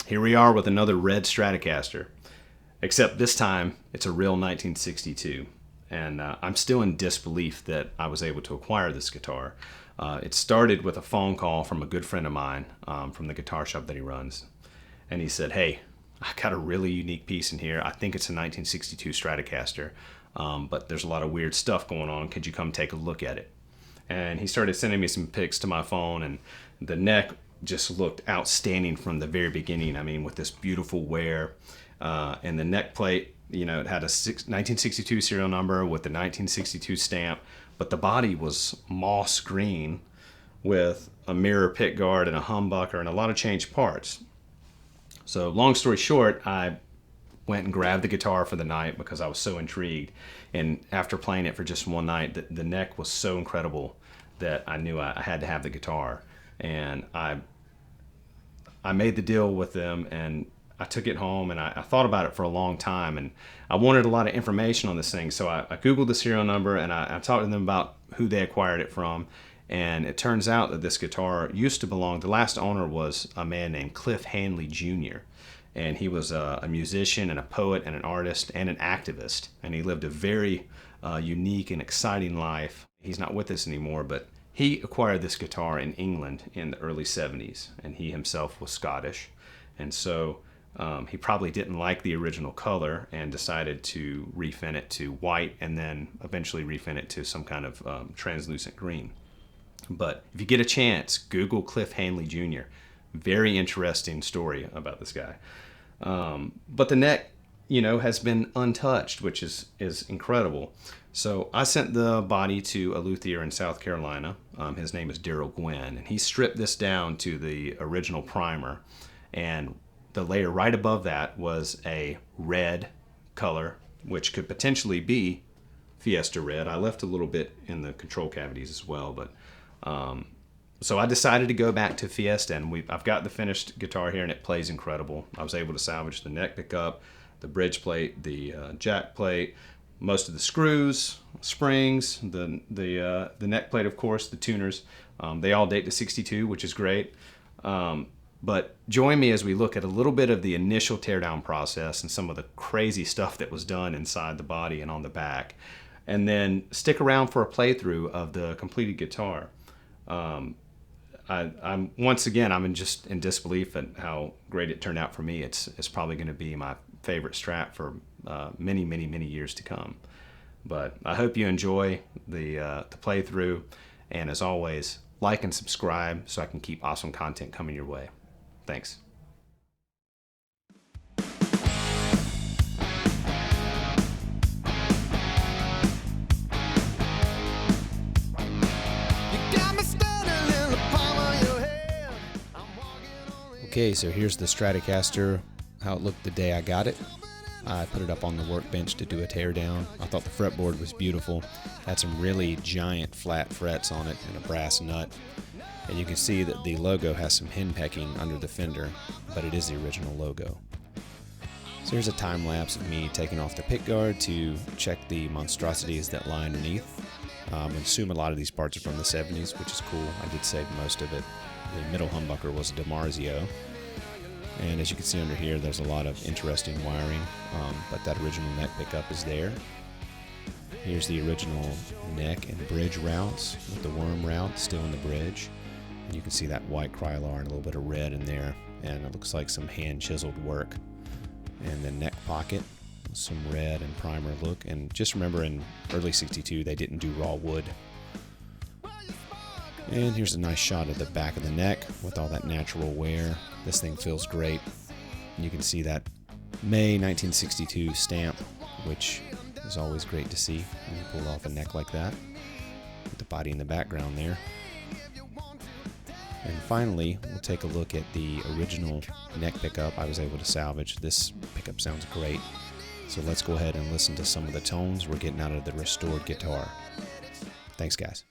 Here we are with another red Stratocaster, except this time it's a real 1962. And I'm still in disbelief that I was able to acquire this guitar. It started with a phone call from a good friend of mine from the guitar shop that he runs. And he said, "Hey, I got a really unique piece in here. I think it's a 1962 Stratocaster, but there's a lot of weird stuff going on. Could you come take a look at it?" And he started sending me some pics to my phone, and the neck just looked outstanding from the very beginning. I mean, with this beautiful wear, and the neck plate, you know, it had a 1962 serial number with the 1962 stamp, but the body was moss green with a mirror pick guard and a humbucker and a lot of changed parts. So long story short, I went and grabbed the guitar for the night because I was so intrigued. And after playing it for just one night, the neck was so incredible that I knew I had to have the guitar. And I made the deal with them, and I took it home, and I thought about it for a long time, and I wanted a lot of information on this thing. So I Googled the serial number, and I talked to them about who they acquired it from. And it turns out that this guitar used to belong, the last owner was a man named Cliff Hanley Jr. And he was a musician and a poet and an artist and an activist. And he lived a very unique and exciting life. He's not with us anymore, but he acquired this guitar in England in the early 70s, and he himself was Scottish. And so he probably didn't like the original color and decided to refin it to white and then eventually refin it to some kind of translucent green. But if you get a chance, Google Cliff Hanley Jr. Very interesting story about this guy. But the neck, you know, has been untouched, which is incredible. So I sent the body to a luthier in South Carolina. His name is Darrel Guinn, and he stripped this down to the original primer. And the layer right above that was a red color, which could potentially be Fiesta red. I left a little bit in the control cavities as well, but so I decided to go back to Fiesta, and I've got the finished guitar here, and it plays incredible. I was able to salvage the neck pickup, the bridge plate, the jack plate, most of the screws, springs, the neck plate, of course, the tuners. They all date to 62, which is great. But join me as we look at a little bit of the initial teardown process and some of the crazy stuff that was done inside the body and on the back. And then stick around for a playthrough of the completed guitar. I'm once again, I'm just in disbelief at how great it turned out for me. It's probably going to be my favorite Strat for many, many, many years to come. But I hope you enjoy the playthrough, and as always, like and subscribe so I can keep awesome content coming your way. Thanks. Okay, so here's the Stratocaster, how it looked the day I got it. I put it up on the workbench to do a teardown. I thought the fretboard was beautiful. Had some really giant flat frets on it and a brass nut. And you can see that the logo has some henpecking under the fender, but it is the original logo. So here's a time lapse of me taking off the pickguard to check the monstrosities that lie underneath. I assume a lot of these parts are from the 70s, which is cool. I did save most of it. The middle humbucker was a DiMarzio. And as you can see under here, there's a lot of interesting wiring, but that original neck pickup is there. Here's the original neck and bridge routes with the worm route still in the bridge. And you can see that white Krylar and a little bit of red in there, and it looks like some hand chiseled work. And the neck pocket, some red and primer look. And just remember, in early 62, they didn't do raw wood. And here's a nice shot of the back of the neck with all that natural wear. This thing feels great. You can see that May 1962 stamp, which is always great to see when you pull off a neck like that, with the body in the background there. And finally, we'll take a look at the original neck pickup I was able to salvage. This pickup sounds great. So let's go ahead and listen to some of the tones we're getting out of the restored guitar. Thanks, guys.